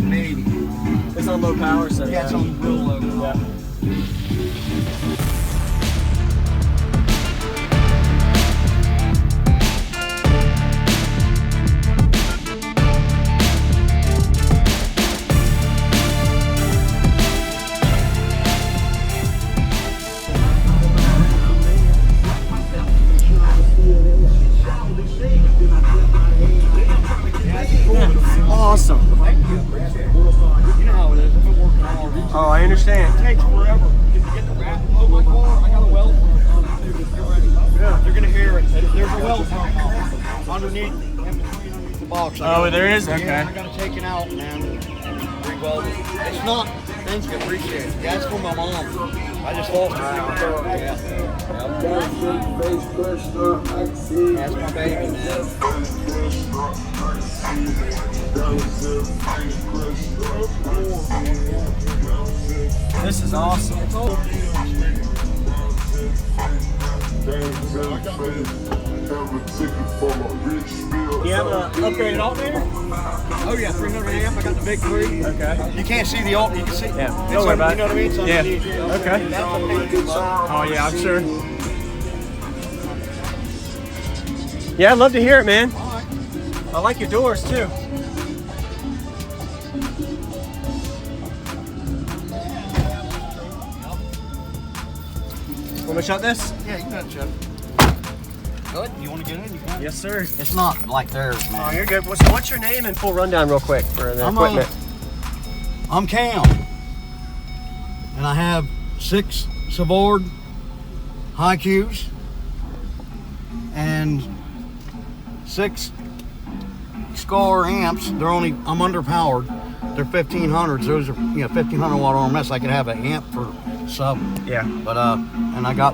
Maybe. It's on low power, so yeah, it's on real low. Yeah. Awesome. You know how it is. I've been working all day. Oh, I understand. It takes forever to get the rat out of my car. I got a weld on. Yeah. You're gonna hear it. There's a weld underneath, in between underneath the box. Oh, there is? Okay. Yeah, I gotta take it out, man. Re-weld it. It's not. Things get appreciated. Yeah, it's from my mom. I just lost it. Yeah. That's my baby, man. This is awesome. You have an upgraded alternator? Oh yeah, 300 amp. I got the big 3. Okay. You can't see the alt. You can see. Yeah. Don't worry about it. You know what I mean? It's Yeah. underneath. Okay. That's a really good song. Oh yeah, I'm sure. Yeah, I'd love to hear it, man. All right. I like your doors too. Want me to shut this? Yeah, you can shut it. Good. You want to get in? You can. Yes, sir. It's not like theirs, man. Oh, you're good. What's your name and full rundown real quick for the equipment? I'm Cam, and I have 6 Savard Hi Qs and 6 Skar amps. They're only, I'm underpowered. They're 1500s. Those are 1500 watt RMS. I could have an amp for sub. Yeah. But and I got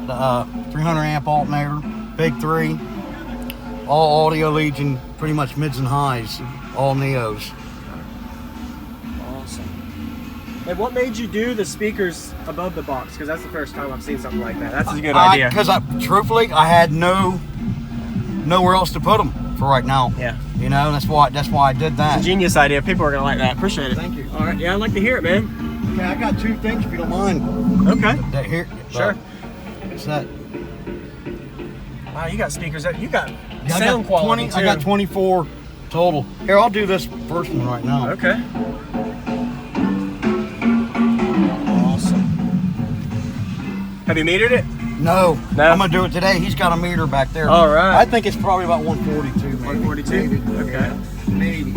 the 300 amp alternator, big 3, all audio Legion, pretty much mids and highs, all Neos. Awesome. And what made you do the speakers above the box? Because that's the first time I've seen something like that. That's a good idea. Because truthfully, I had nowhere else to put them for right now. Yeah. You know, that's why I did that. It's a genius idea. People are gonna like that. Appreciate it. Thank you. All right. Yeah, I'd like to hear it, man. Okay, I got 2 things if you don't mind. Okay. That here. Sure. It's that. Wow, you got speakers. You got Yeah, sound quality too. I got 24 total. Here, I'll do this first one right now. Okay. Awesome. Have you metered it? No. No? I'm gonna do it today. He's got a meter back there. All right. I think it's probably about 142. Maybe. 142? Maybe. Okay. Yeah. Maybe.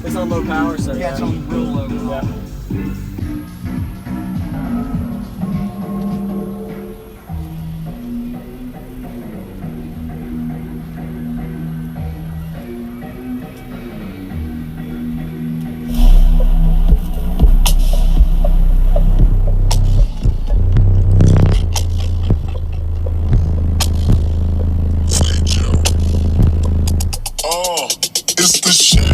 It's on low power, so Yeah, it's on real low. Yeah. It's the shit.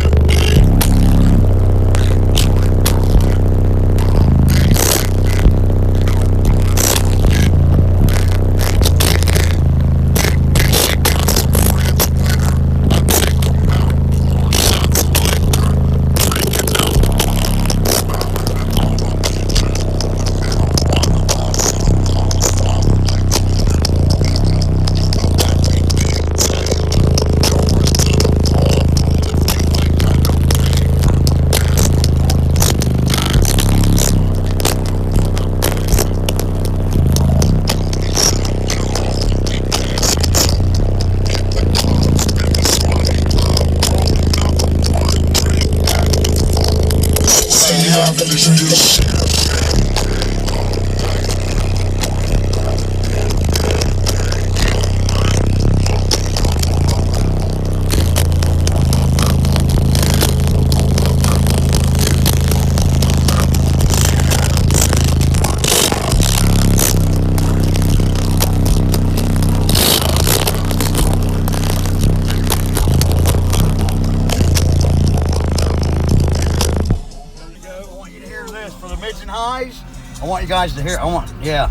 I want you guys to hear. Yeah.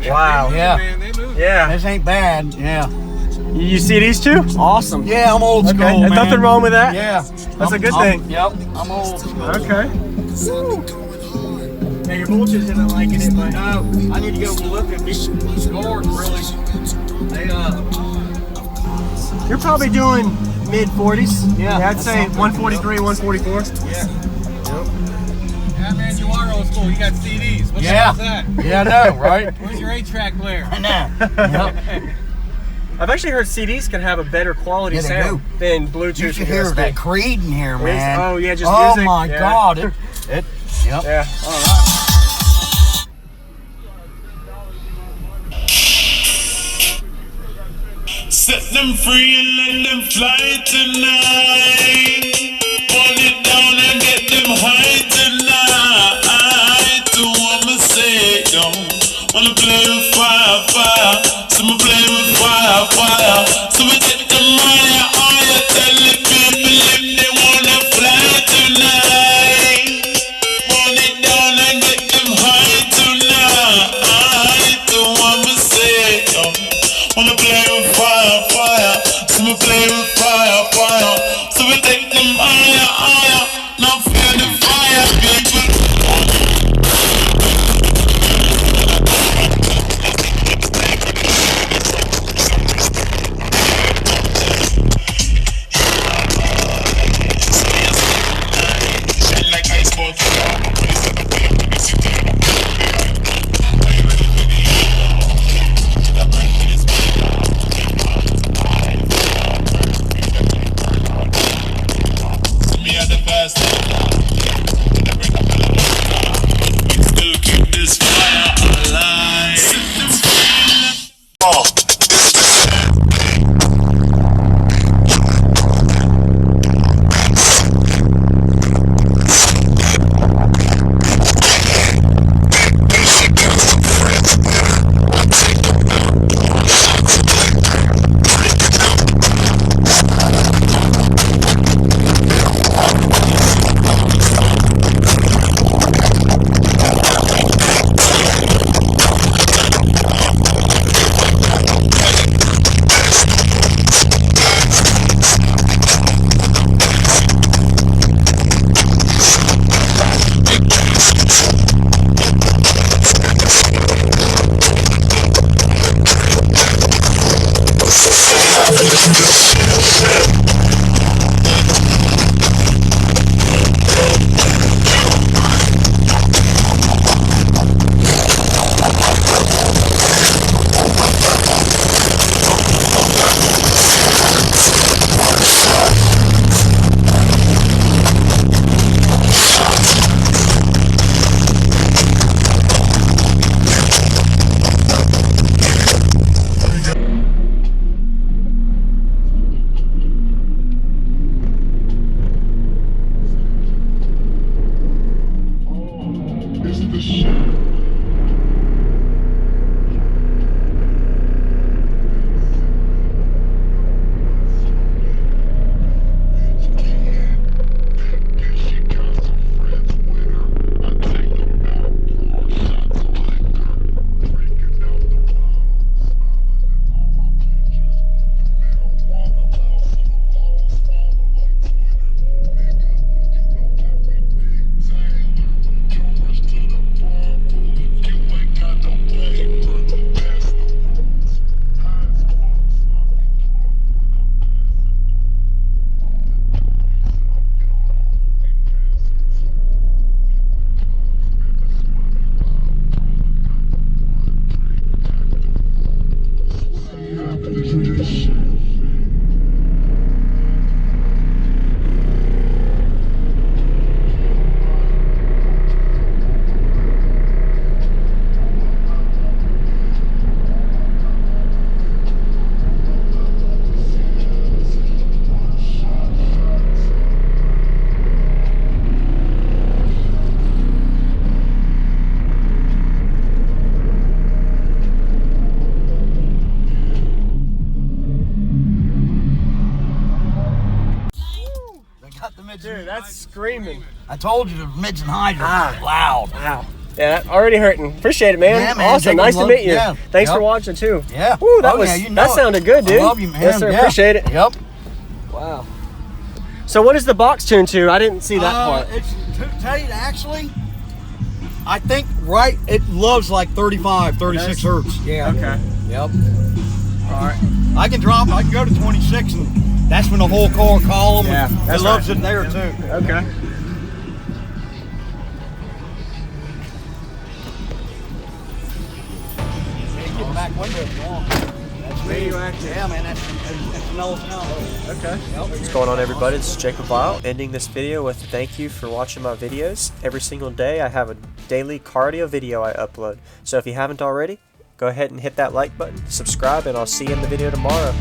Wow. Yeah. Yeah. This ain't bad. Yeah. You see these two? Awesome. Yeah, I'm old school, okay. man. There's nothing wrong with that. Yeah. That's a good thing. Yep, I'm old school. Okay. Now your voltage isn't liking it, but No, I need to go look at these scores, really. They, you're probably doing mid 40s. Yeah, I'd say 143, 144. yeah. Yeah, man, you are old school. You got CDs. What the Yeah. hell's that? Yeah, I know, right? Where's your 8-track player? I know. Yep. I've actually heard CDs can have a better quality Yeah, they sound than Bluetooth. You should and hear USB. that Creed in here, man. Oh yeah, just oh music. my Yeah. God. Yep. Yeah. All right. Set them free and let them fly tonight. Hold it down and get them high tonight. Don't wanna say don't wanna play with fire, fire. Some play with fire, fire. So we take them higher, higher. Tell the people if they wanna fly tonight. Hold it down and get them high tonight. Don't wanna say don't wanna play with fire, fire. So we play with fire, fire. So we take them higher, higher. Now feel the fire, people. Like ice balls. Me at the fast. Still keep this fire alive. Oh. Dude, that's screaming. I told you the mids and highs are loud. Wow. Yeah, already hurting. Appreciate it, man. Yeah, man. Awesome. Jacob, Nice to meet you. yeah. Thanks Yep. for watching too. Yeah. Woo, that Oh, was yeah, you know that it. sounded good, dude. I love you, man. Yes, sir. Yeah. Appreciate it. Yep. Wow. So what is the box tuned to? I didn't see that part. It's to tell you actually, I think it loves like 35, 36 hertz. Yeah. Okay. Yep. All right. I can go to 26, and that's when the whole car column. Yeah, It that's loves right. it there too. Okay. Get the back window if you want. That's Radioactive. Yeah, man. That's no sound. Okay. What's going on, everybody? This is JacobViral, ending this video with a thank you for watching my videos. Every single day I have a daily cardio video I upload. So if you haven't already, go ahead and hit that like button, subscribe, and I'll see you in the video tomorrow.